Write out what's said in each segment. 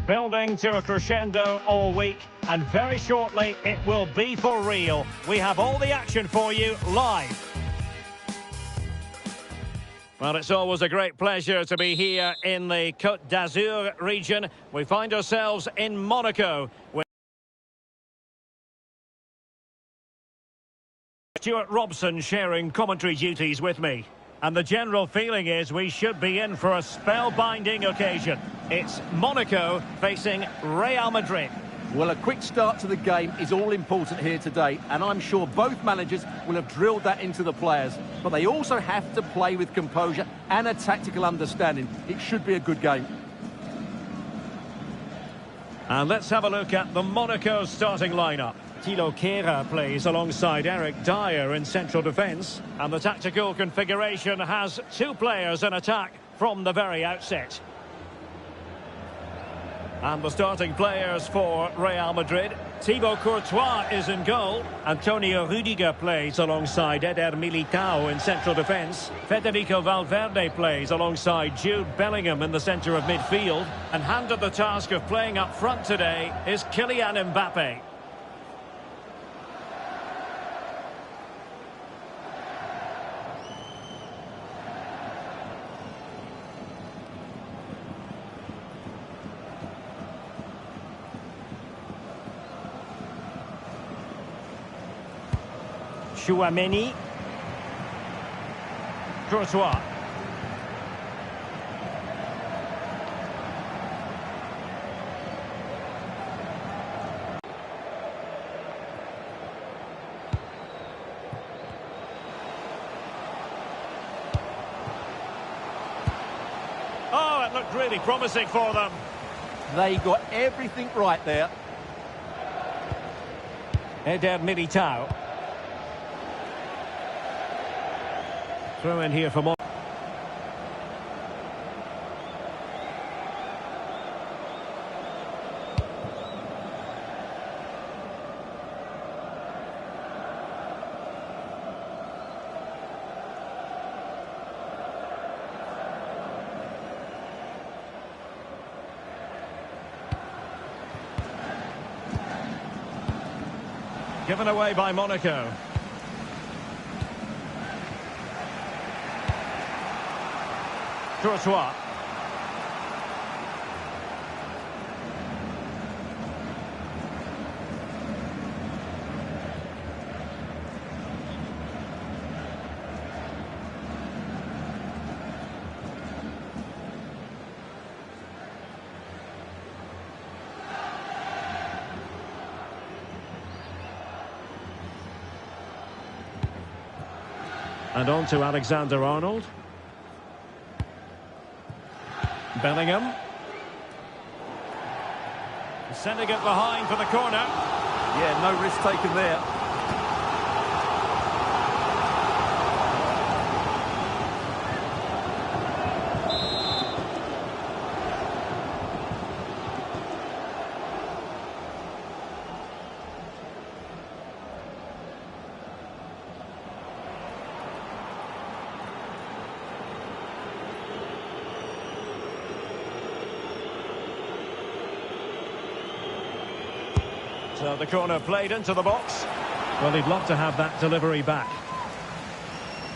Building to a crescendo all week, and very shortly it will be for real. We have all the action for you live. Well, it's always a great pleasure to be here in the Côte d'Azur region. We find ourselves in Monaco with Stuart Robson sharing commentary duties with me. And the general feeling is we should be in for a spellbinding occasion. It's Monaco facing Real Madrid. Well, a quick start to the game is all important here today, and I'm sure both managers will have drilled that into the players. But they also have to play with composure and a tactical understanding. It should be a good game. And let's have a look at the Monaco starting lineup. Thilo Kehrer plays alongside Eric Dyer in central defence. And the tactical configuration has two players in attack from the very outset. And the starting players for Real Madrid. Thibaut Courtois is in goal. Antonio Rudiger plays alongside Eder Militao in central defence. Federico Valverde plays alongside Jude Bellingham in the centre of midfield. And handed the task of playing up front today is Kylian Mbappe. Chouameni. Courtois. Oh, it looked really promising for them. They got everything right there. Eder Militao. Throw in here for more. Given away by Monaco. Courtois. And on to Alexander-Arnold. Bellingham. Sending it behind for the corner. Yeah, no risk taken there. So the corner played into the box. Well, he'd love to have that delivery back.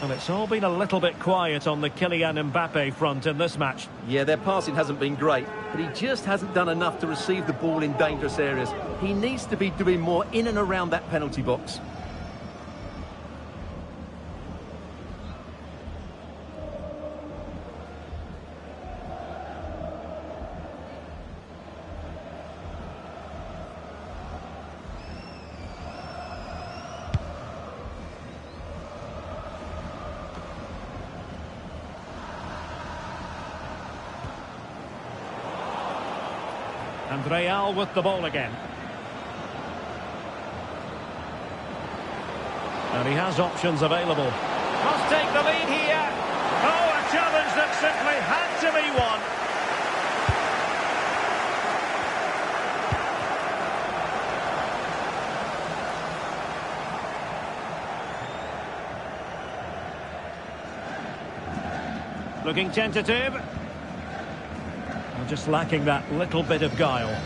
And it's all been a little bit quiet on the Kylian Mbappe front in this match. Yeah, their passing hasn't been great, but he just hasn't done enough to receive the ball in dangerous areas. He needs to be doing more in and around that penalty box. And Real with the ball again. And he has options available. Must take the lead here. Oh, a challenge that simply had to be won. Looking tentative. Just lacking that little bit of guile.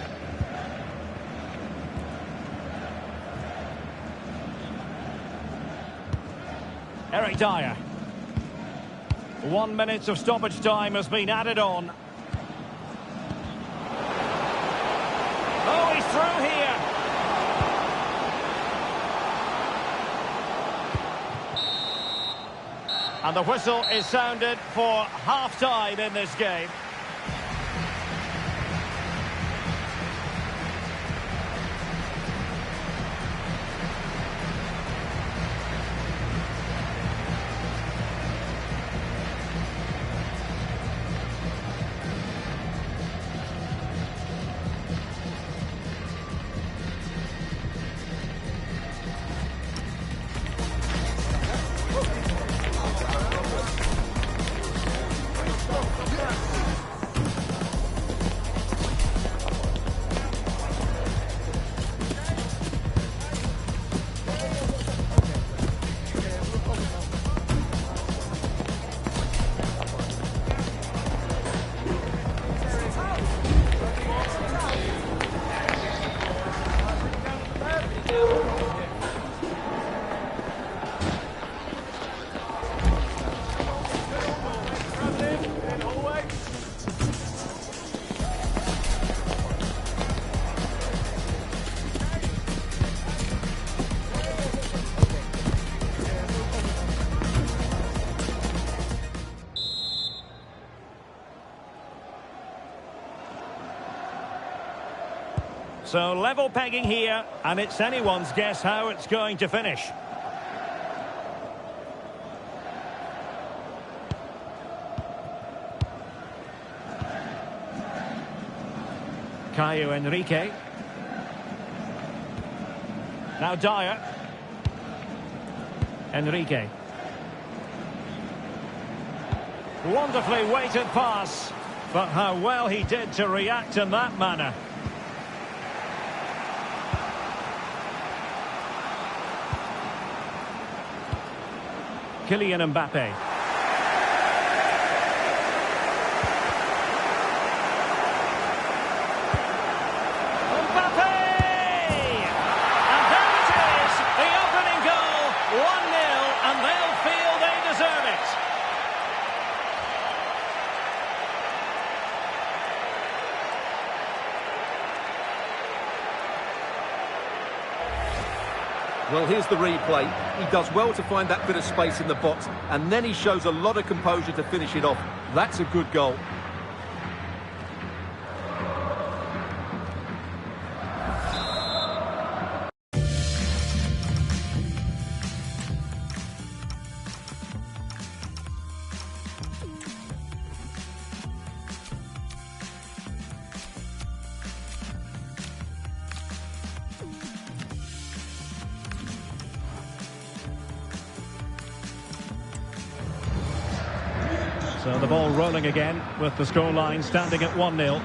Eric Dyer. 1 minute of stoppage time has been added on. Oh, he's through here. And the whistle is sounded for half-time in this game. So level pegging here, and it's anyone's guess how it's going to finish. Caio Henrique. Now Dyer. Henrique. Wonderfully weighted pass, but how well he did to react in that manner. Kylian Mbappe. Mbappe! And there it is, the opening goal, 1-0, and they'll feel they deserve it. Well, here's the replay. He does well to find that bit of space in the box, and then he shows a lot of composure to finish it off. That's a good goal. So the ball rolling again with the scoreline standing at 1-0.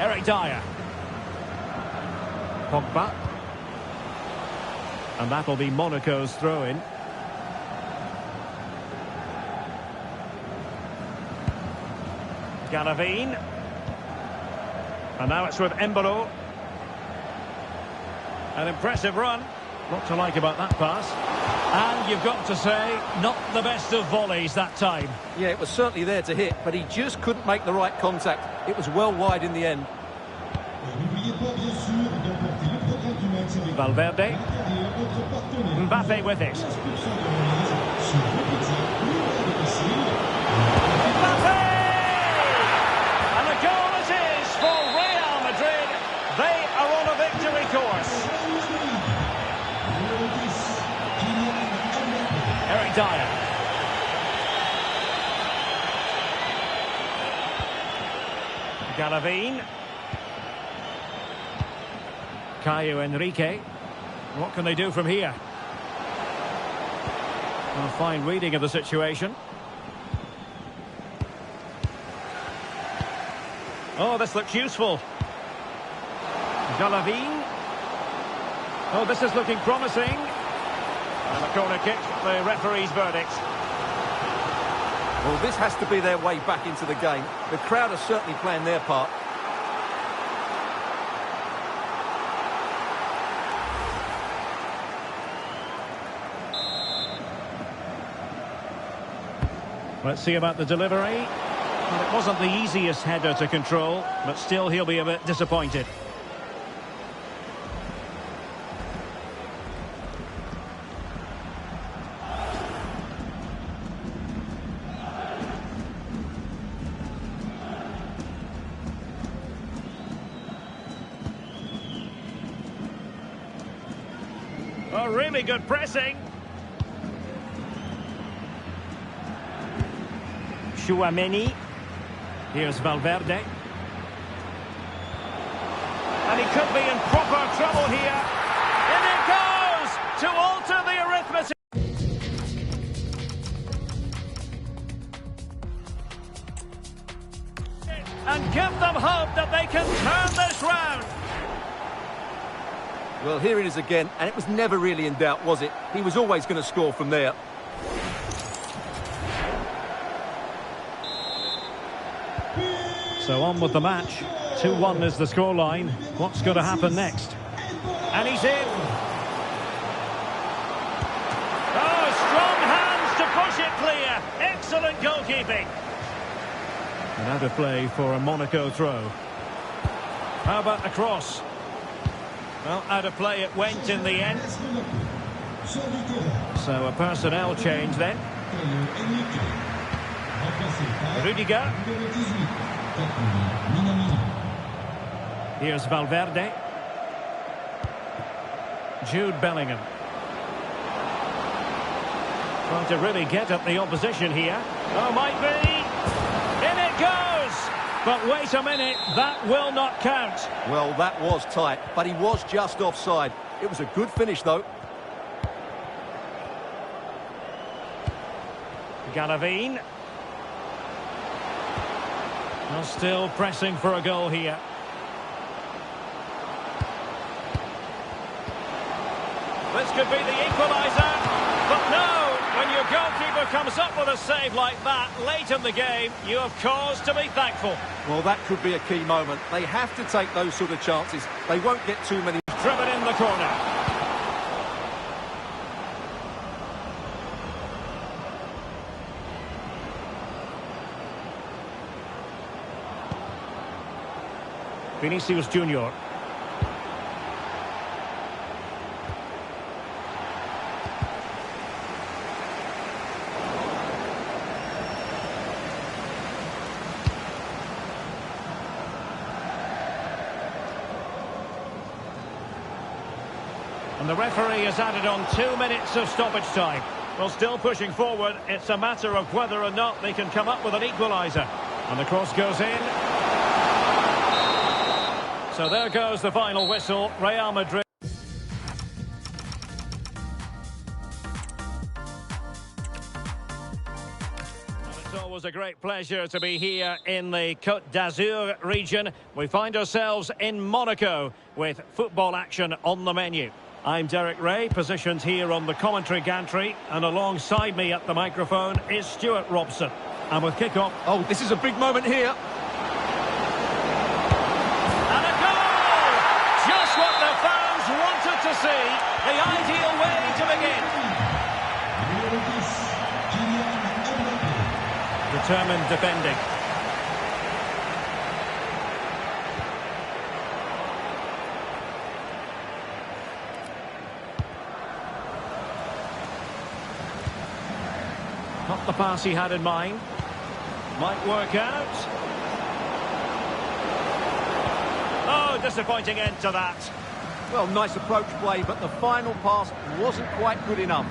Eric Dyer. Pogba. And that'll be Monaco's throw-in. Galavine. And now it's with Embolo. An impressive run. What to like about that pass. And you've got to say, not the best of volleys that time. Yeah, it was certainly there to hit, but he just couldn't make the right contact. It was well wide in the end. Valverde. Mbappe with it. Mbappe! And a goal it is for Real Madrid. They are on a victory course. Eric Dyer. Galavine. Caio Henrique. What can they do from here? A fine reading of the situation. Oh, this looks useful. Galavine. Oh, this is looking promising. And a corner kick, the referee's verdict. Well, this has to be their way back into the game. The crowd are certainly playing their part. Let's see about the delivery. Well, it wasn't the easiest header to control, but still he'll be a bit disappointed. Oh, really good pressing. Chouameni. Here's Valverde. And he could be in proper trouble here. In it goes to alter the arithmetic. And give them hope that they can turn this round. Well, here it is again, and it was never really in doubt, was it? He was always going to score from there. So on with the match. 2-1 is the scoreline. What's going to happen next? And he's in. Oh, strong hands to push it clear. Excellent goalkeeping. And out of play for a Monaco throw. How about the cross? Well, out of play it went in the end. So a personnel change then. Rudiger. Here's Valverde. Jude Bellingham. Trying to really get at the opposition here. Oh, might be. In it goes! But wait a minute, that will not count. Well, that was tight, but he was just offside. It was a good finish, though. Galavine. Well, still pressing for a goal here. This could be the equaliser, but no, when your goalkeeper comes up with a save like that late in the game, you have cause to be thankful. Well, that could be a key moment. They have to take those sort of chances. They won't get too many. Driven in the corner. Vinicius Junior. And the referee has added on 2 minutes of stoppage time. Well, still pushing forward. It's a matter of whether or not they can come up with an equaliser. And the cross goes in. So there goes the final whistle. Real Madrid. It's always a great pleasure to be here in the Côte d'Azur region. We find ourselves in Monaco with football action on the menu. I'm Derek Ray, positioned here on the commentary gantry, and alongside me at the microphone is Stuart Robson. And with kick-off... Oh, this is a big moment here. And a goal! Just what the fans wanted to see. The ideal way to begin. Determined defending. Not the pass he had in mind. Might work out. Oh, disappointing end to that. Well, nice approach play, but the final pass wasn't quite good enough.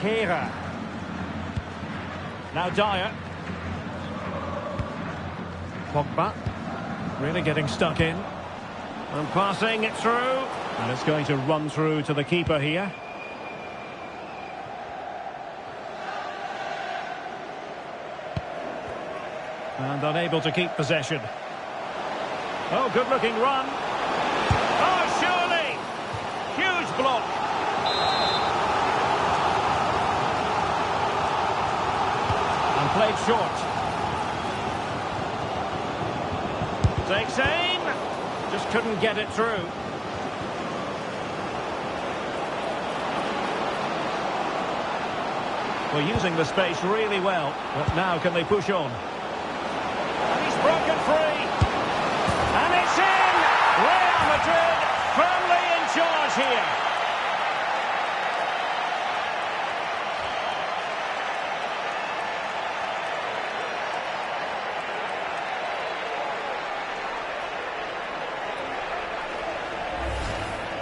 Kehrer. Now Dyer. Pogba. Really getting stuck in. And passing it through. And it's going to run through to the keeper here. And unable to keep possession. Oh, good-looking run. Oh, surely! Huge block. short. Takes aim. Just couldn't get it through. Well, using the space really well. But now can they push on? And he's broken free. And it's in! Real Madrid firmly in charge here.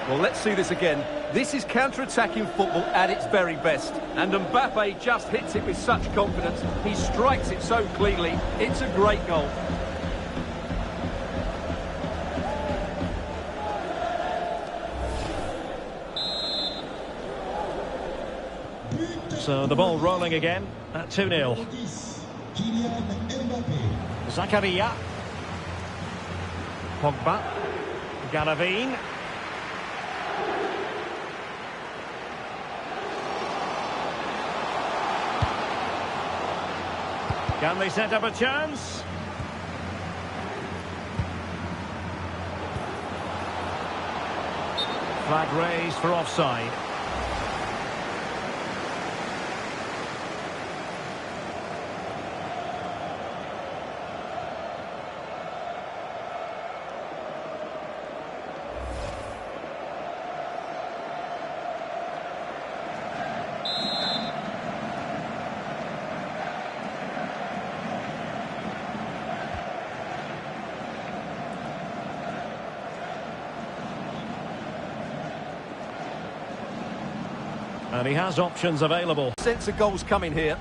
Well, let's see this again. This is counter-attacking football at its very best. And Mbappe just hits it with such confidence. He strikes it so cleanly. It's a great goal. So the ball rolling again at 2-0. Zakaria. Pogba. Galavine. Can they set up a chance? Flag raised for offside. And he has options available. Sense of goals coming here.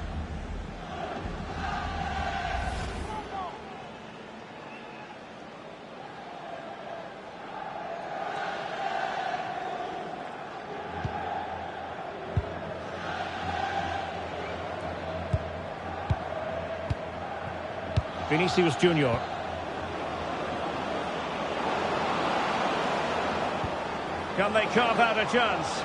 Vinicius Junior. Can they carve out a chance?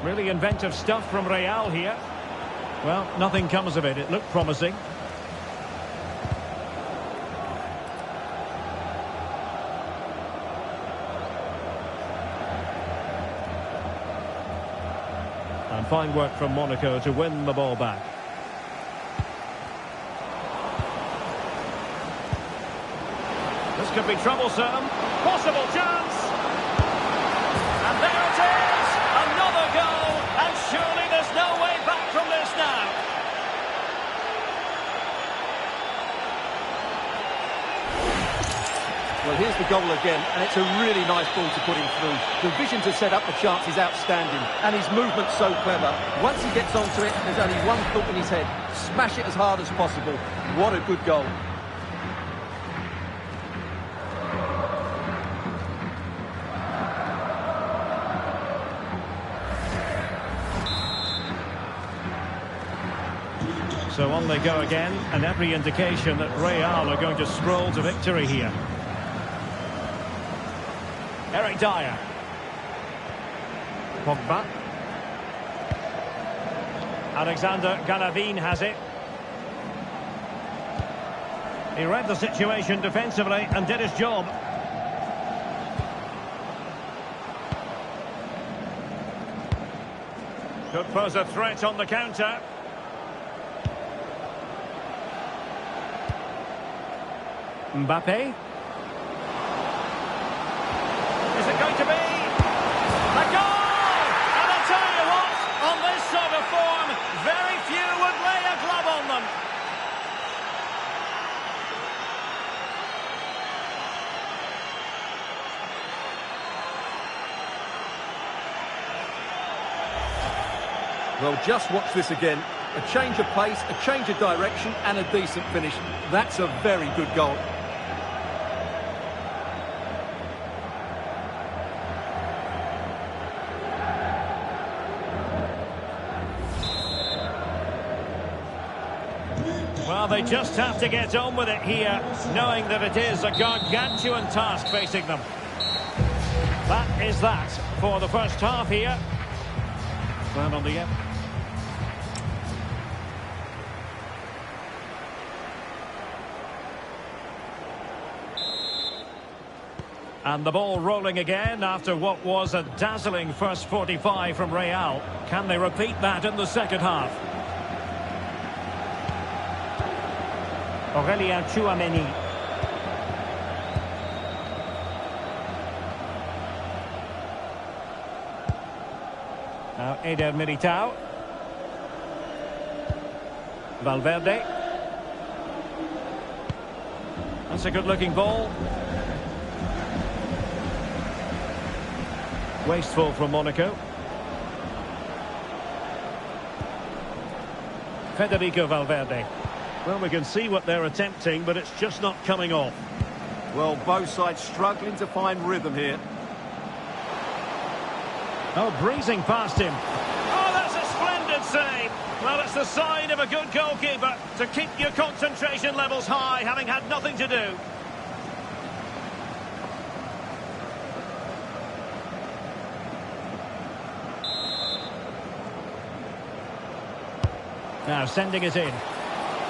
Really inventive stuff from Real here. Well, nothing comes of it. It looked promising. And fine work from Monaco to win the ball back. This could be troublesome. Possible chance. And there it is. Another goal. And surely there's no way back from this now. Well, here's the goal again, and it's a really nice ball to put him through. The vision to set up the chance is outstanding, and his movement's so clever. Once he gets onto it, there's only one thought in his head. Smash it as hard as possible. What a good goal. So on they go again, and every indication that Real are going to stroll to victory here. Eric Dyer. Pogba. Alexander Galavine has it. He read the situation defensively and did his job. Could pose a threat on the counter. Mbappe. Is it going to be a goal? And I'll tell you what, on this sort of form, very few would lay a glove on them. Well, just watch this again. A change of pace, a change of direction, and a decent finish. That's a very good goal. Well, they just have to get on with it here, knowing that it is a gargantuan task facing them. is that for the first half here. Down on the end. And the ball rolling again after what was a dazzling first 45 from Real. Can they repeat that in the second half? Aurelien Tchouameni. Now Eder Militao. Valverde. That's a good-looking ball. Wasteful from Monaco. Federico Valverde. Well, we can see what they're attempting, but it's just not coming off. Well, both sides struggling to find rhythm here. Oh, breezing past him. Oh, that's a splendid save. Well, it's the sign of a good goalkeeper to keep your concentration levels high, having had nothing to do. Now sending it in.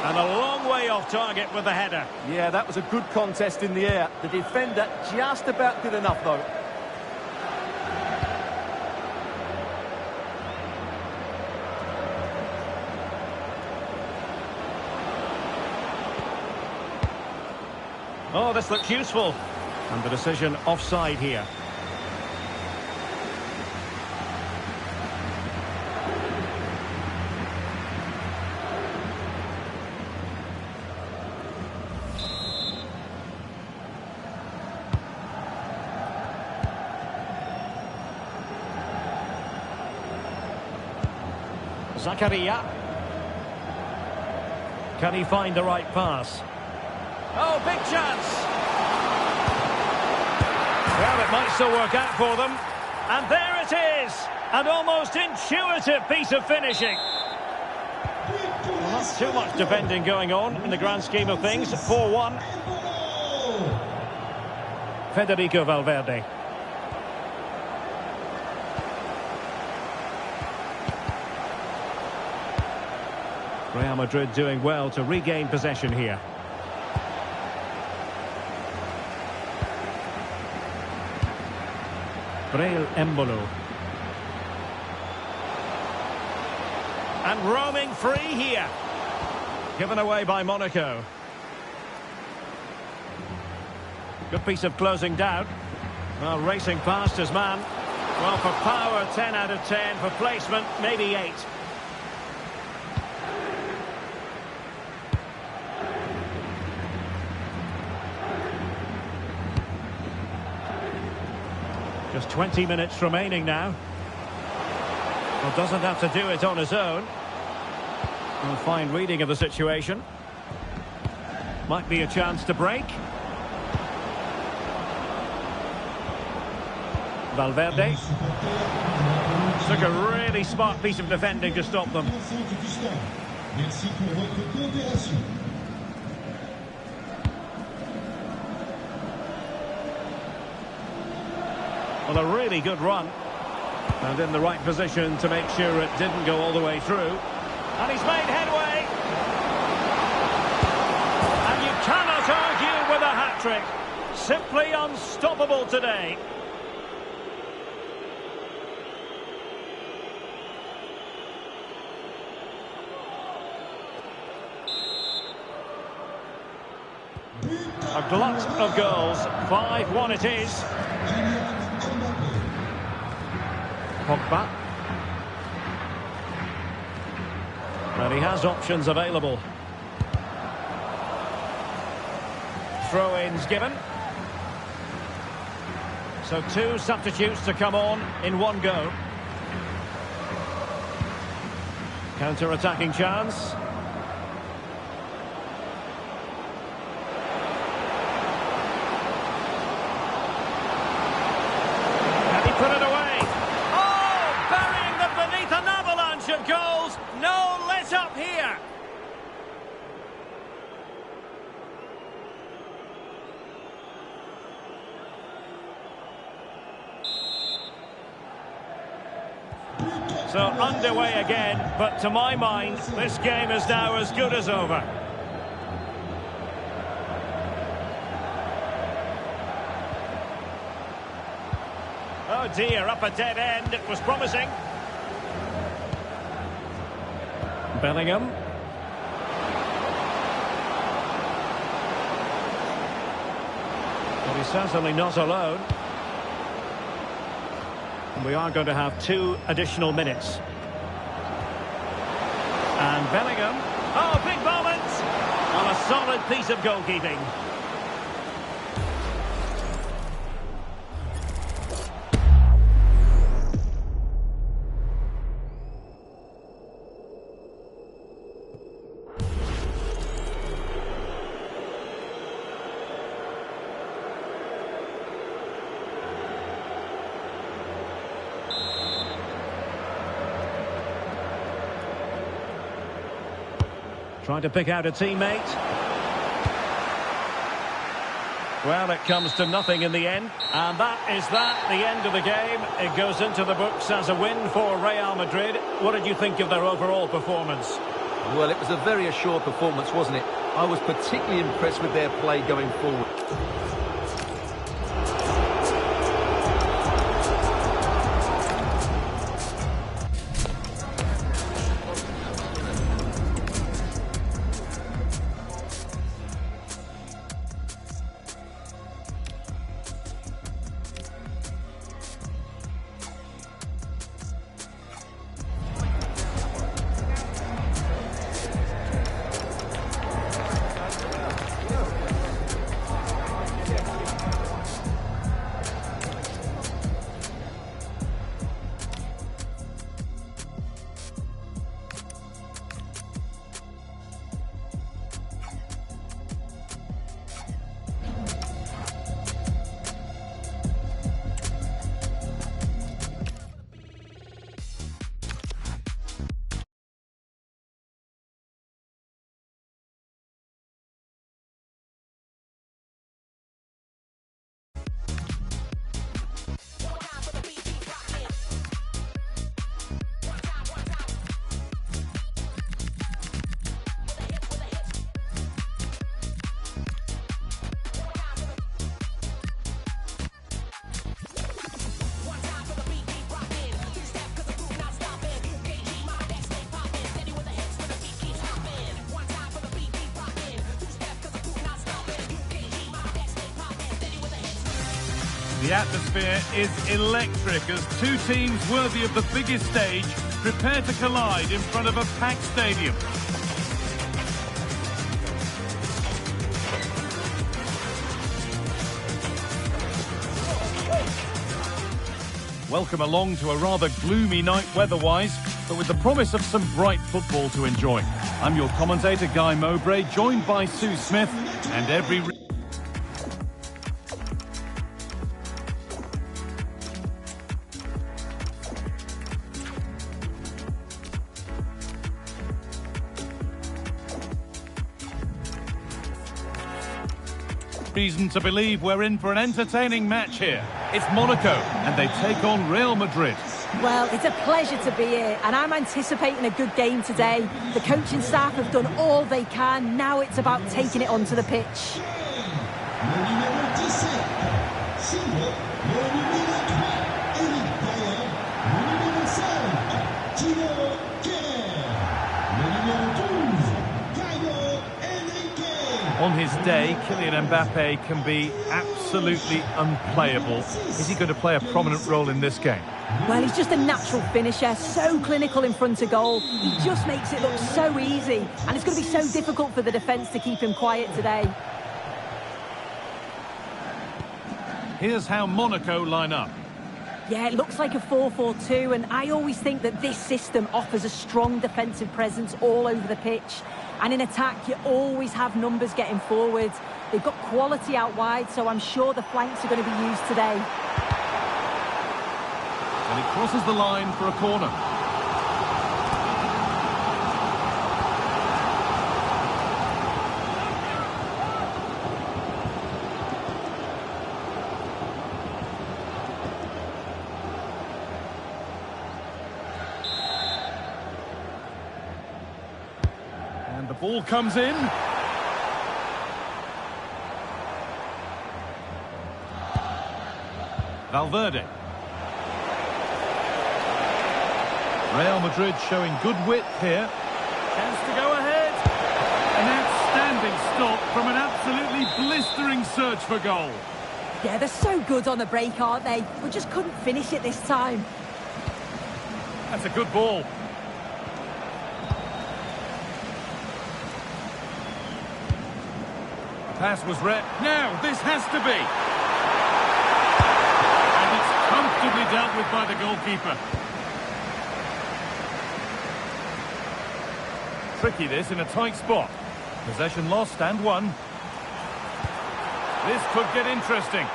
And a long way off target with the header. Yeah, that was a good contest in the air. The defender just about did enough, though. Oh, this looks useful. And the decision offside here. Zakaria. Can he find the right pass? Oh, big chance! Well, it might still work out for them. And there it is! An almost intuitive piece of finishing. Well, not too much defending going on in the grand scheme of things. 4-1. Federico Valverde. Real Madrid doing well to regain possession here. Real Embolo. And roaming free here. Given away by Monaco. Good piece of closing down. Well, racing past his man. Well, for power, 10 out of 10. For placement, maybe 8. Just 20 minutes remaining now. Well, doesn't have to do it on his own. Well, fine reading of the situation. Might be a chance to break. Valverde. Took a really smart piece of defending to stop them. Well, a really good run. And in the right position to make sure it didn't go all the way through. And he's made headway. And you cannot argue with a hat-trick. Simply unstoppable today. A glut of goals. 5-1 it is. Pogba. And he has options available. Throw-ins given. So 2 substitutes to come on in one go. Counter-attacking chance. Put it away. Oh, burying them beneath an avalanche of goals. No let up here. So underway again, but to my mind, this game is now as good as over. Oh dear, up a dead end. It was promising. Bellingham. But he's certainly not alone. And we are going to have 2 additional minutes. And Bellingham. Oh, big moment! On a solid piece of goalkeeping. Trying to pick out a teammate. Well, it comes to nothing in the end. And that is the end of the game. It goes into the books as a win for Real Madrid. What did you think of their overall performance? Well, it was a very assured performance, wasn't it? I was particularly impressed with their play going forward. The atmosphere is electric as 2 teams worthy of the biggest stage prepare to collide in front of a packed stadium. Welcome along to a rather gloomy night weather-wise, but with the promise of some bright football to enjoy. I'm your commentator, Guy Mowbray, joined by Sue Smith, and every reason to believe we're in for an entertaining match here. It's Monaco, and they take on Real Madrid. Well, it's a pleasure to be here, and I'm anticipating a good game today. The coaching staff have done all they can. Now it's about taking it onto the pitch. On his day, Kylian Mbappe can be absolutely unplayable. Is he going to play a prominent role in this game? Well, he's just a natural finisher, so clinical in front of goal. He just makes it look so easy, and it's going to be so difficult for the defence to keep him quiet today. Here's how Monaco line up. Yeah, it looks like a 4-4-2, and I always think that this system offers a strong defensive presence all over the pitch. And in attack, you always have numbers getting forward. They've got quality out wide, so I'm sure the flanks are going to be used today. And it crosses the line for a corner. And the ball comes in. Valverde. Real Madrid showing good width here. Chance to go ahead. An outstanding stop from an absolutely blistering search for goal. Yeah, they're so good on the break, aren't they? We just couldn't finish it this time. That's a good ball. Pass was rep. Now, this has to be. And it's comfortably dealt with by the goalkeeper. Tricky this in a tight spot. Possession lost and won. This could get interesting.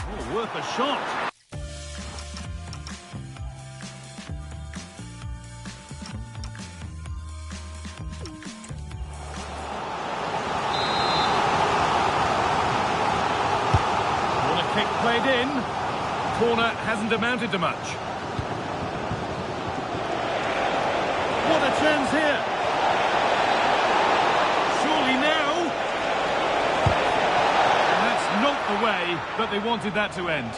Oh, worth a shot. Corner kick played in. Corner hasn't amounted to much. What a chance here. Surely now. And that's not the way that they wanted that to end.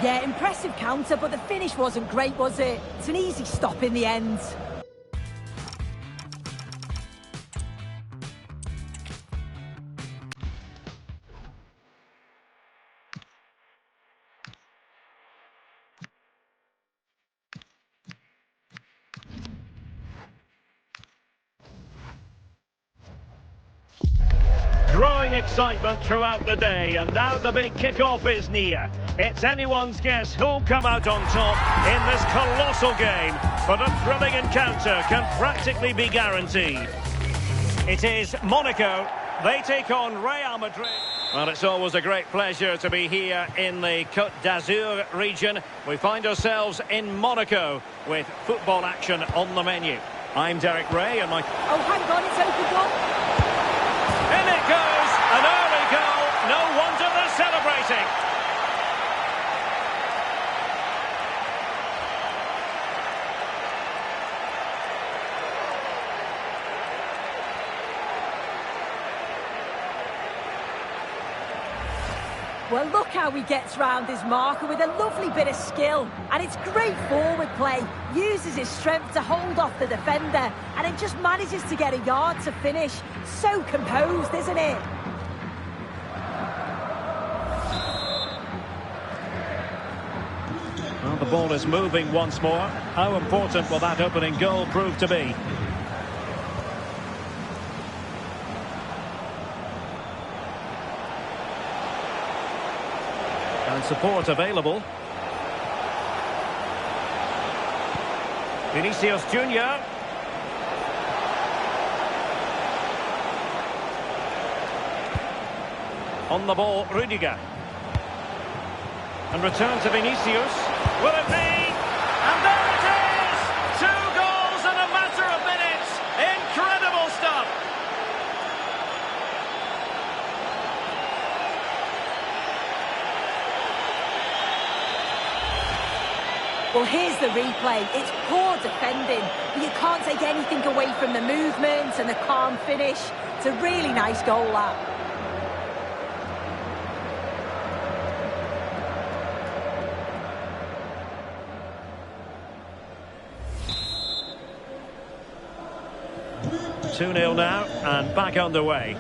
Yeah, impressive counter, but the finish wasn't great, was it? It's an easy stop in the end. Growing excitement throughout the day, and now the big kick-off is near. It's anyone's guess who'll come out on top in this colossal game, but a thrilling encounter can practically be guaranteed. It is Monaco. They take on Real Madrid. Well, it's always a great pleasure to be here in the Côte d'Azur region. We find ourselves in Monaco with football action on the menu. I'm Derek Ray and my... Oh, hang on, it's opened up. In it goes! An early goal. No wonder they're celebrating. Well, look how he gets round his marker with a lovely bit of skill. And it's great forward play. Uses his strength to hold off the defender. And it just manages to get a yard to finish. So composed, isn't it? Well, the ball is moving once more. How important will that opening goal prove to be? And support available. Vinicius Junior. On the ball, Rudiger. And return to Vinicius. Will it be? And there it is! 2 goals in a matter of minutes. Incredible stuff. Well, here's the replay. It's poor defending, but you can't take anything away from the movement and the calm finish. It's a really nice goal, that. Two 2-0 now, and back underway.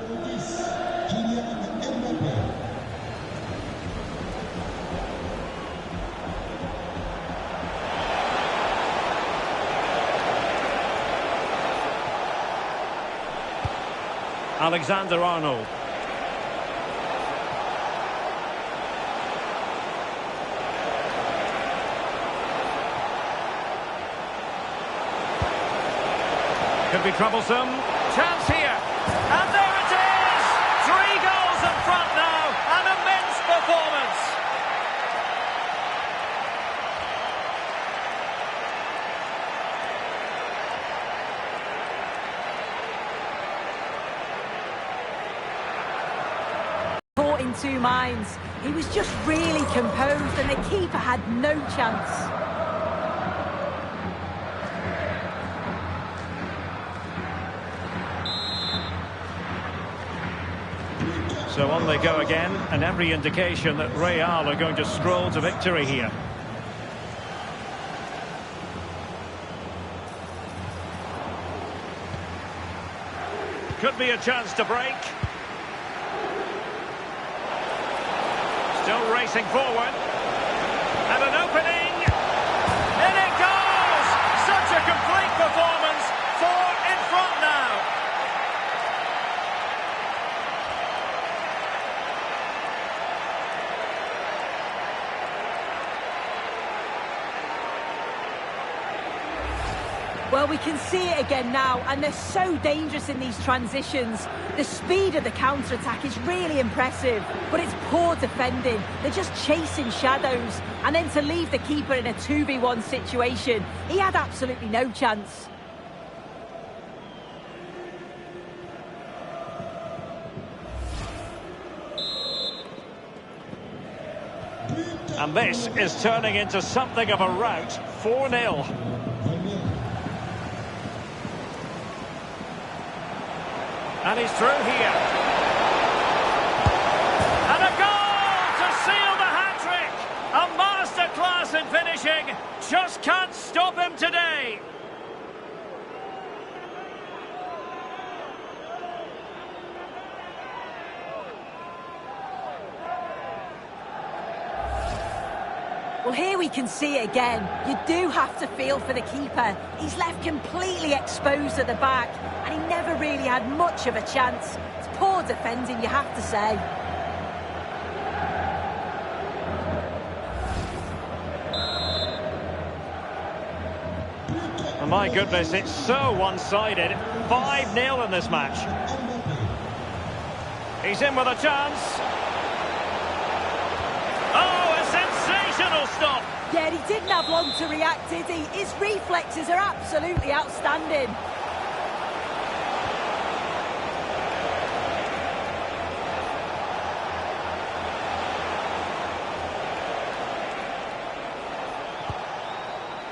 Alexander-Arnold. Could be troublesome. Chance here. And there it is! 3 goals in front now. An immense performance. in two minds. He was just really composed and the keeper had no chance. So on they go again, and every indication that Real are going to stroll to victory here. Could be a chance to break. Still racing forward. And an opening. And it goes! Such a complete performance. 4 in front now. Well, we can see it again now, and they're so dangerous in these transitions. The speed of the counter-attack is really impressive, but it's poor defending. They're just chasing shadows, and then to leave the keeper in a 2v1 situation, he had absolutely no chance. And this is turning into something of a rout. 4-0. And he's through here. And a goal to seal the hat-trick! A masterclass in finishing. Just can't stop him today. Well, here we can see it again. You do have to feel for the keeper. He's left completely exposed at the back, and he never really had much of a chance. It's poor defending, you have to say. Oh my goodness, it's so one-sided. 5-0 in this match. He's in with a chance. Sensational stop! Yeah, he didn't have long to react, did he? His reflexes are absolutely outstanding.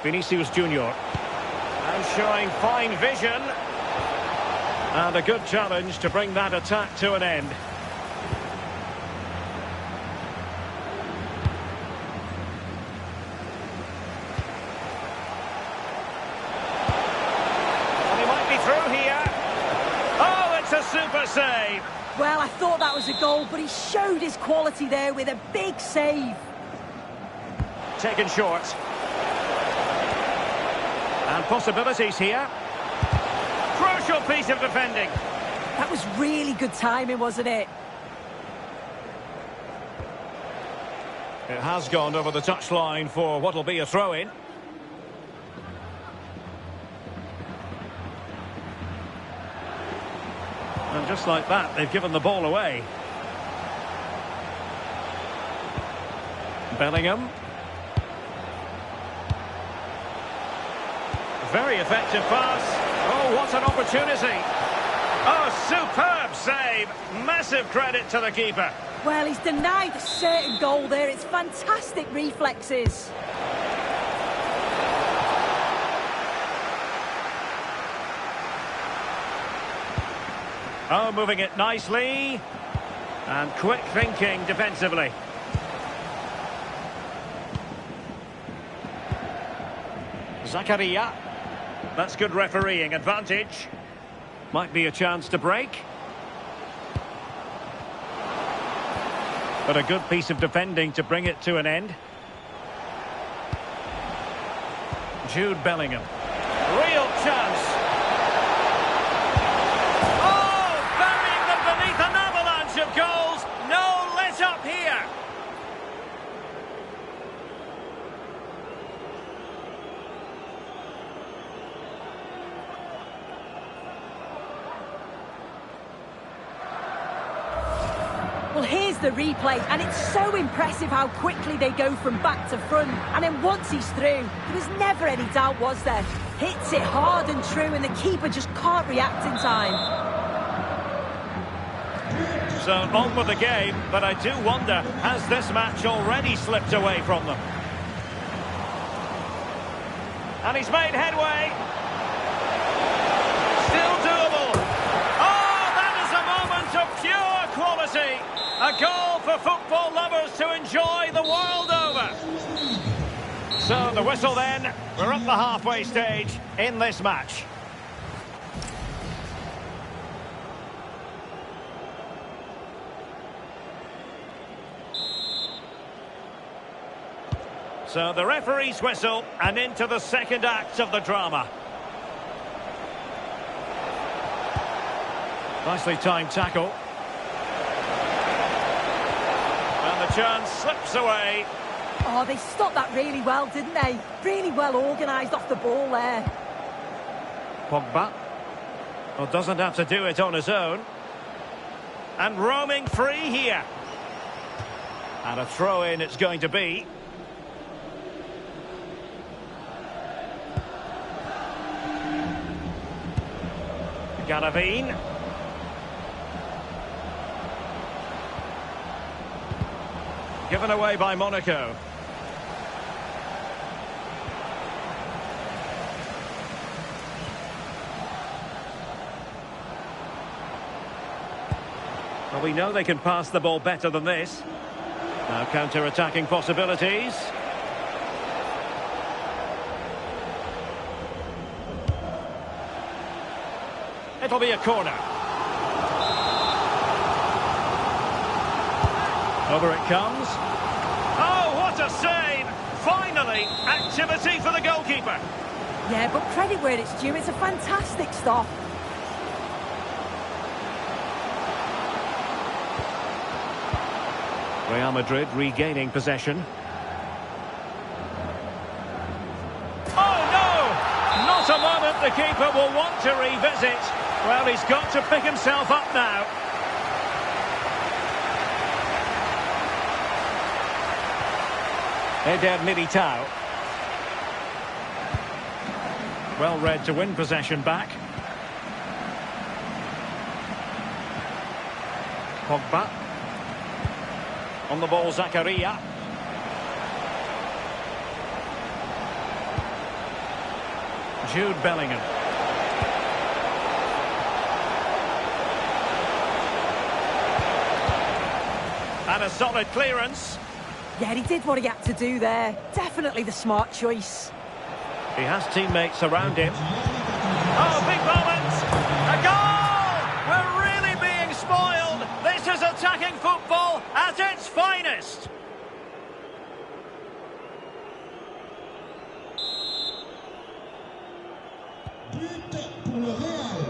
Vinicius Junior. And showing fine vision. And a good challenge to bring that attack to an end. Super save. Well, I thought that was a goal, but he showed his quality there with a big save. Taken short. And possibilities here. Crucial piece of defending. That was really good timing, wasn't it? It has gone over the touchline for what will be a throw-in. And just like that, they've given the ball away. Bellingham. Very effective pass. Oh, what an opportunity. Oh, superb save. Massive credit to the keeper. Well, he's denied a certain goal there. It's fantastic reflexes. Oh, moving it nicely. And quick thinking defensively. Zakaria. That's good refereeing advantage. Might be a chance to break. But a good piece of defending to bring it to an end. Jude Bellingham. Real chance. Of goals, no let up here. Well, here's the replay, and it's so impressive how quickly they go from back to front. And then once he's through, there was never any doubt, was there? Hits it hard and true, and the keeper just can't react in time. So on with the game, but I do wonder, has this match already slipped away from them? And he's made headway. Still doable. Oh, that is a moment of pure quality. A goal for football lovers to enjoy the world over. So the whistle then. We're at the halfway stage in this match. So the referee's whistle, and into the second act of the drama. Nicely timed tackle. And the chance slips away. Oh, they stopped that really well, didn't they? Really well organised off the ball there. Pogba. Well, doesn't have to do it on his own. And roaming free here. And a throw-in it's going to be. Galavine. Given away by Monaco. Well, we know they can pass the ball better than this. Now counter-attacking possibilities. It'll be a corner. Over it comes. Oh, what a save! Finally, activity for the goalkeeper. Yeah, but credit where it's due. It's a fantastic stop. Real Madrid regaining possession. Oh, no! Not a moment the keeper will want to revisit. Well, he's got to pick himself up now. Eder Militao. Well read to win possession back. Pogba. On the ball, Zakaria. Jude Bellingham. And a solid clearance. Yeah, he did what he had to do there. Definitely the smart choice. He has teammates around him. Oh, big moment! A goal! We're really being spoiled. This is attacking football at its finest. But pour le Real,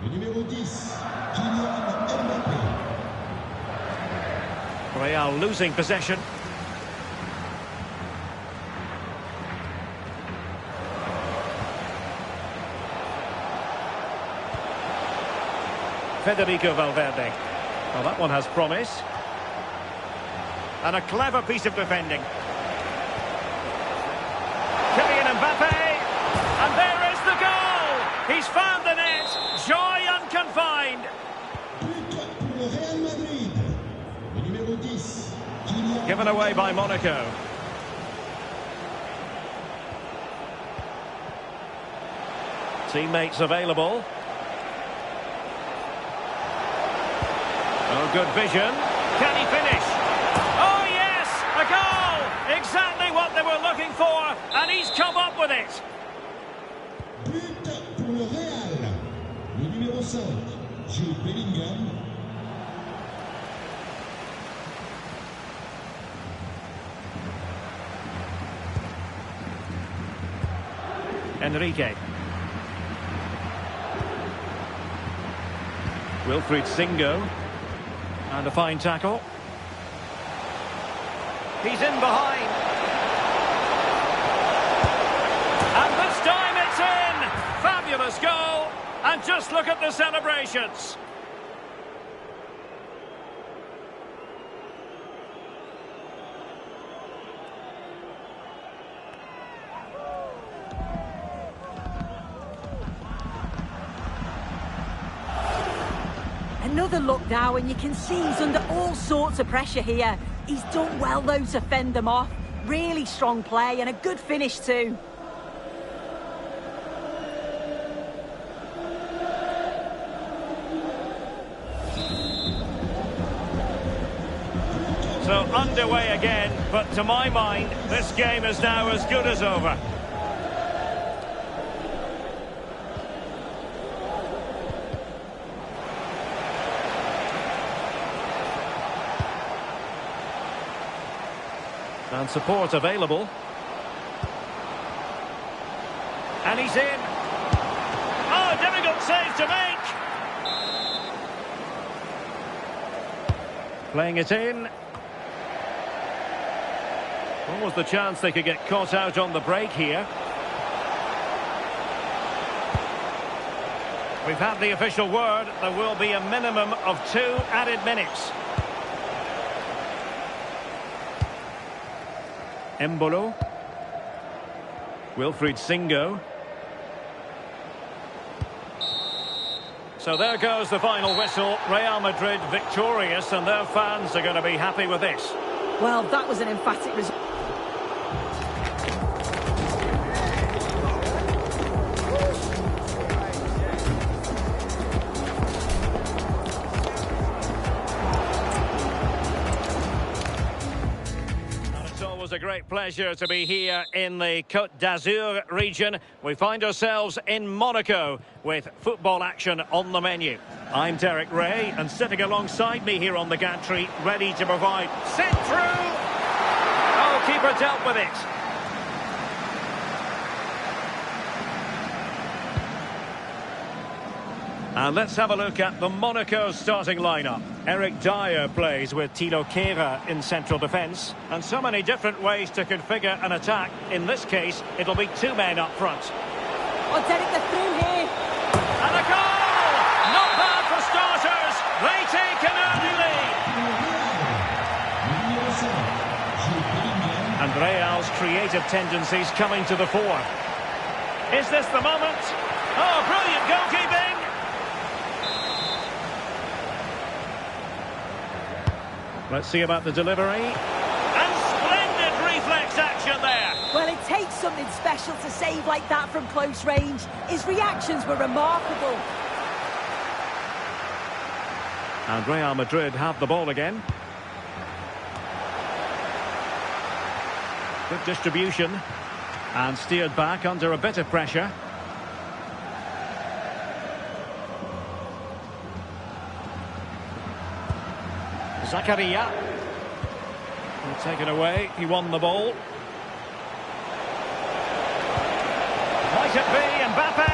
le numéro 10, Kylian Mbappé. Real losing possession. Federico Valverde. Well, that one has promise. And a clever piece of defending. Kylian Mbappé. And there is the goal. He's found the net. Joy unconfined. But pour le Real Madrid, le numéro 10, Kylian. Given away by Monaco. Teammates available. Oh, good vision. Can he finish? Oh, yes! A goal! Exactly what they were looking for, and he's come up with it. But pour le Real, le numéro 5, Jude Bellingham. Enrique. Wilfried Singo. And a fine tackle. He's in behind. And this time it's in! Fabulous goal! And just look at the celebrations. Another look now, and you can see he's under all sorts of pressure here. He's done well, though, to fend them off. Really strong play and a good finish, too. So underway again, but to my mind, this game is now as good as over. And support available. And he's in. Oh, difficult save to make. Playing it in. What was the chance they could get caught out on the break here? We've had the official word. There will be a minimum of 2 added minutes. Embolo. Wilfried Singo. So there goes the final whistle. Real Madrid victorious, and their fans are going to be happy with this. Well, that was an emphatic result. A great pleasure to be here in the Côte d'Azur region. We find ourselves in Monaco with football action on the menu. I'm Derek Ray, and sitting alongside me here on the gantry, ready to provide. Sent through! Oh, keeper dealt with it. And let's have a look at the Monaco starting lineup. Eric Dyer plays with Thilo Kehrer in central defence. And so many different ways to configure an attack. In this case, it'll be 2 men up front. Oh, Derek, they're through here. And a goal! Not bad for starters. They take an early lead. And Real's creative tendencies coming to the fore. Is this the moment? Oh, brilliant goalkeeping! Let's see about the delivery. And splendid reflex action there. Well, it takes something special to save like that from close range. His reactions were remarkable. And Real Madrid have the ball again. Good distribution. And steered back under a bit of pressure. Zakaria. Taken away. He won the ball. Might it be Mbappe?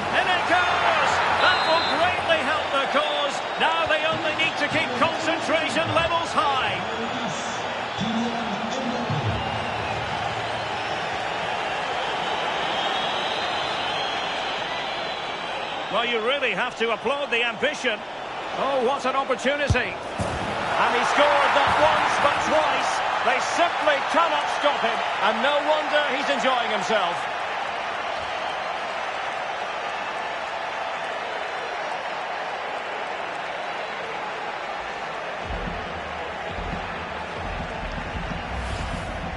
In it goes! That will greatly help their cause. Now they only need to keep concentration levels high. Well, you really have to applaud the ambition. Oh, what an opportunity. And he scored not once, but twice. They simply cannot stop him. And no wonder he's enjoying himself.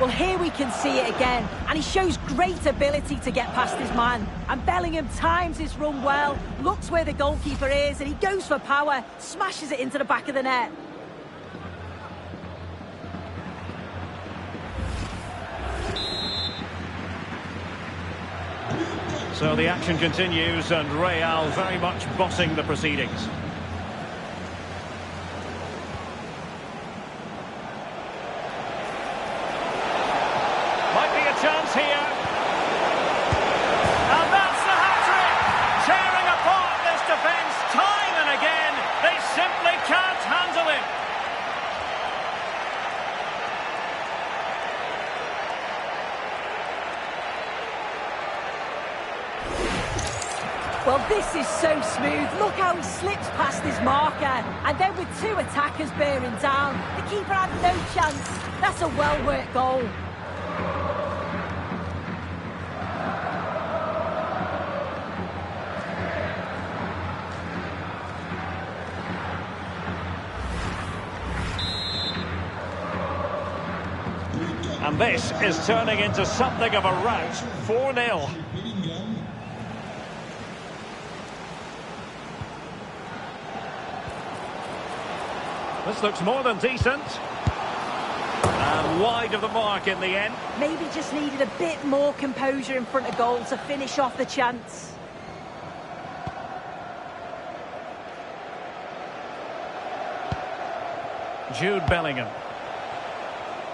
Well, here we can see it again. And he shows great ability to get past his man. And Bellingham times his run well, looks where the goalkeeper is, and he goes for power, smashes it into the back of the net. So the action continues, and Real very much bossing the proceedings. Might be a chance here. And that's the hat-trick! Tearing apart this defence time and again. They simply can't handle him. Well, this is so smooth. Look how he slips past his marker. And then with 2 attackers bearing down, the keeper had no chance. That's a well-worked goal. And this is turning into something of a rout. 4-0. This looks more than decent. And wide of the mark in the end. Maybe just needed a bit more composure in front of goal to finish off the chance. Jude Bellingham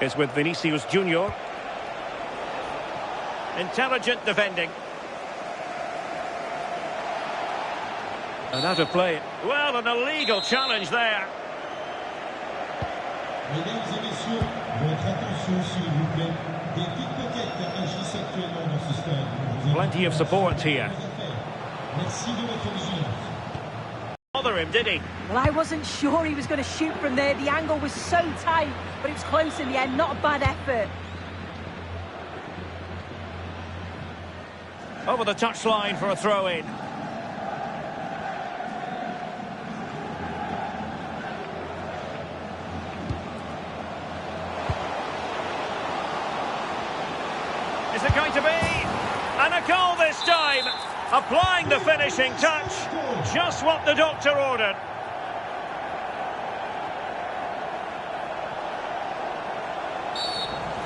is with Vinicius Junior. Intelligent defending. And out of play. Well, an illegal challenge there. Mesdames et messieurs, votre attention s'il vous plaît. Des pickpockets agissent actuellement dans ce stade. Plenty of support here. Merci de votre vigilance. Bother him, did he? Well, I wasn't sure he was going to shoot from there. The angle was so tight, but it was close in the end. Not a bad effort. Over the touchline for a throw-in. Is it going to be? And a goal this time! Applying the finishing touch. Just what the doctor ordered.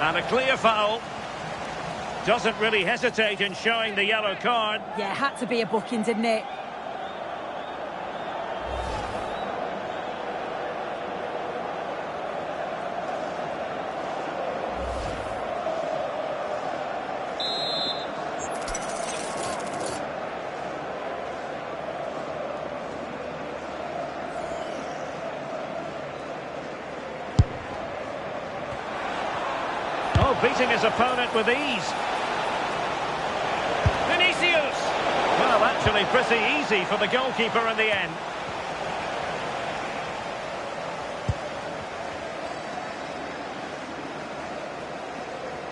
And a clear foul. Doesn't really hesitate in showing the yellow card. Yeah, had to be a booking, didn't it? Oh, beating his opponent with ease. Vinicius! Well, actually pretty easy for the goalkeeper in the end.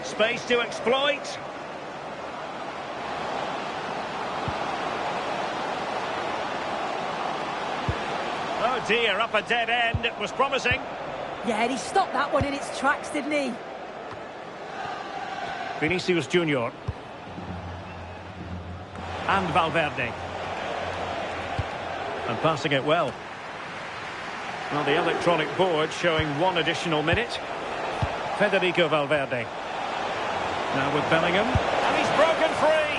Space to exploit. Oh dear, up a dead end. It was promising. Yeah, and he stopped that one in its tracks, didn't he? Vinicius Junior. And Valverde. And passing it well. Well, the electronic board showing 1 additional minute. Federico Valverde. Now with Bellingham. And he's broken free.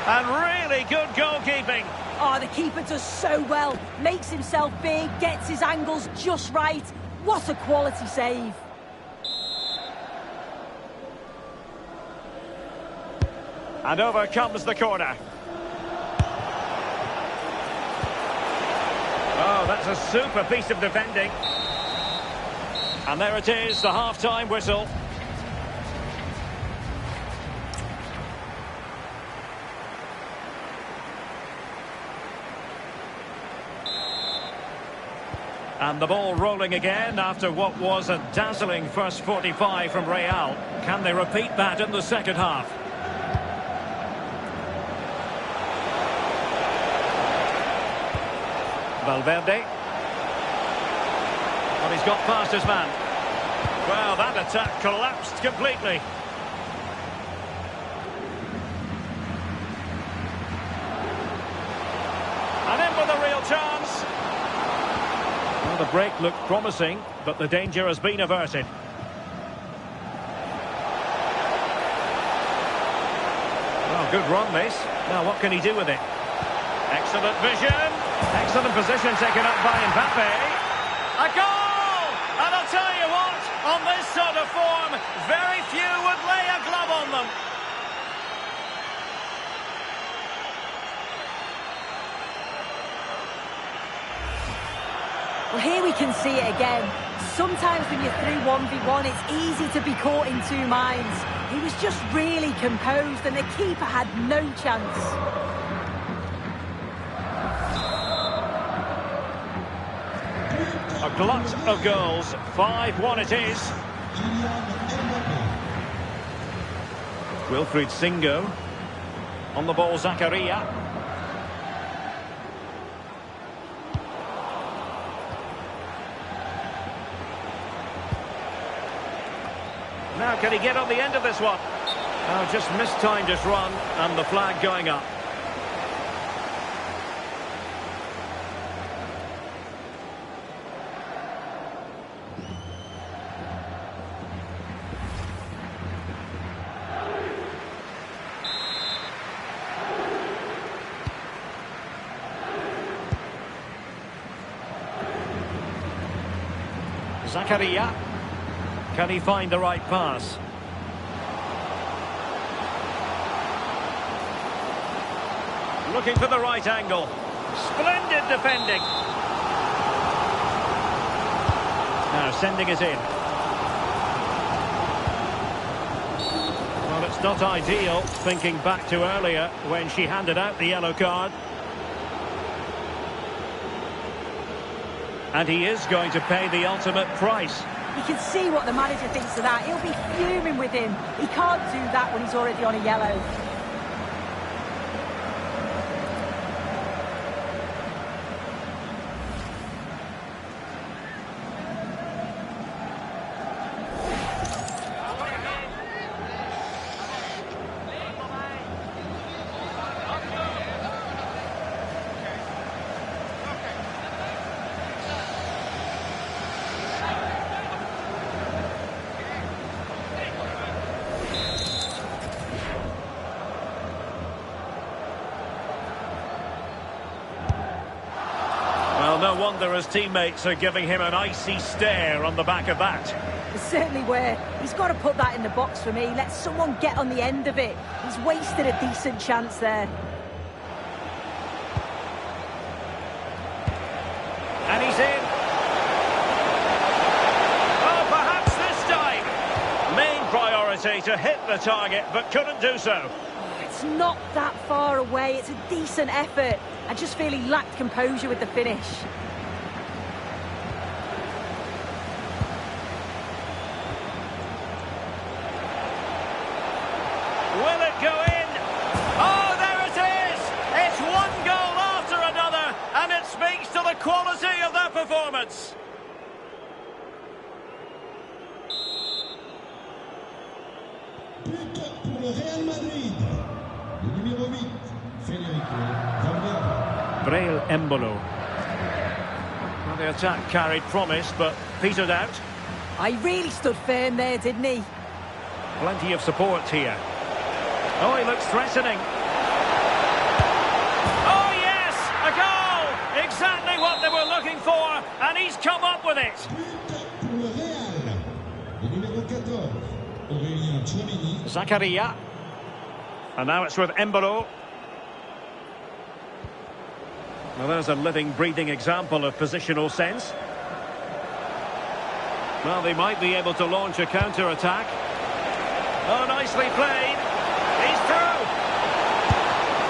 And really good goalkeeping. Oh, the keeper does so well. Makes himself big, gets his angles just right. What a quality save. And over comes the corner. Oh, that's a super piece of defending. And there it is, the half-time whistle. And the ball rolling again after what was a dazzling first 45 from Real. Can they repeat that in the second half? Valverde. Well, he's got past his man. Well, that attack collapsed completely. And in with a real chance. Well, the break looked promising, but the danger has been averted. Well, good run this. Now, what can he do with it? Excellent vision. Excellent position taken up by Mbappe. A goal! And I'll tell you what, on this sort of form, very few would lay a glove on them. Well, here we can see it again. Sometimes when you're through 1v1, it's easy to be caught in two minds. He was just really composed and the keeper had no chance. A glut of goals, 5-1 it is. Wilfried Singo. On the ball, Zakaria. Now, can he get on the end of this one? Oh, just mistimed his run, and the flag going up. Zakaria. Can he find the right pass? Looking for the right angle. Splendid defending. Now sending it in. Well, it's not ideal, thinking back to earlier when she handed out the yellow card. And he is going to pay the ultimate price. You can see what the manager thinks of that. He'll be fuming with him. He can't do that when he's already on a yellow. No wonder his teammates are giving him an icy stare on the back of that. They certainly were. He's got to put that in the box for me. Let someone get on the end of it. He's wasted a decent chance there. And he's in. Oh, perhaps this time. Main priority to hit the target, but couldn't do so. It's not that far away. It's a decent effort. I just feel he lacked composure with the finish. Will it go in? Oh, there it is! It's one goal after another, and it speaks to the quality of their performance. But pour le Real Madrid. Le numéro 8, Federico Valverde. Real Embolo. Well, the attack carried promise, but petered out. I really stood firm there, didn't he? Plenty of support here. Oh, he looks threatening. Oh, yes! A goal! Exactly what they were looking for, and he's come up with it. But pour le Real. Le numéro 14, Aurélien Tchouameni. Zakaria. And now it's with Embolo. Well, there's a living, breathing example of positional sense. Well, they might be able to launch a counter-attack. Oh, nicely played. He's through.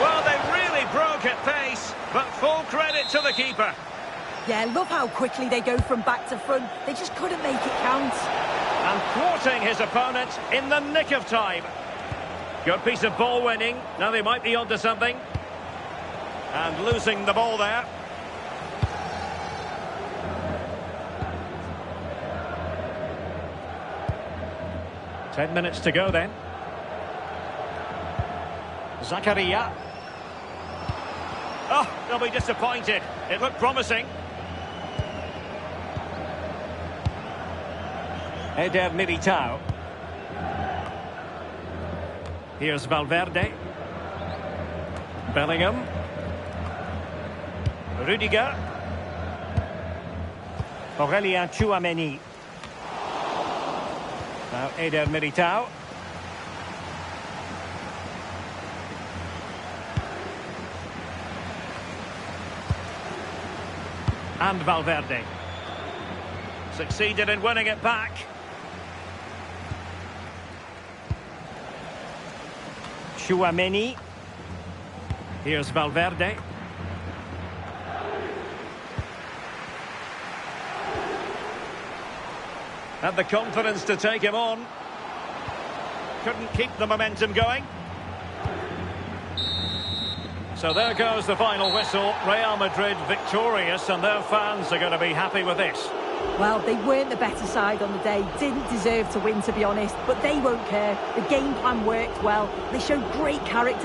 Well, they really broke at pace, but full credit to the keeper. Yeah, love how quickly they go from back to front. They just couldn't make it count. And thwarting his opponent in the nick of time. Good piece of ball winning. Now they might be onto something. And losing the ball there. Ten minutes to go then. Zakaria. Oh, they'll be disappointed. It looked promising. Eder Militao. Here's Valverde. Bellingham. Rudiger. Aurélien Tchouameni. Now Eder Militao. And Valverde. Succeeded in winning it back. Tchouameni. Here's Valverde. Had the confidence to take him on. Couldn't keep the momentum going. So there goes the final whistle. Real Madrid victorious, and their fans are going to be happy with this. Well, they weren't the better side on the day, didn't deserve to win, to be honest, but they won't care. The game plan worked well. They showed great character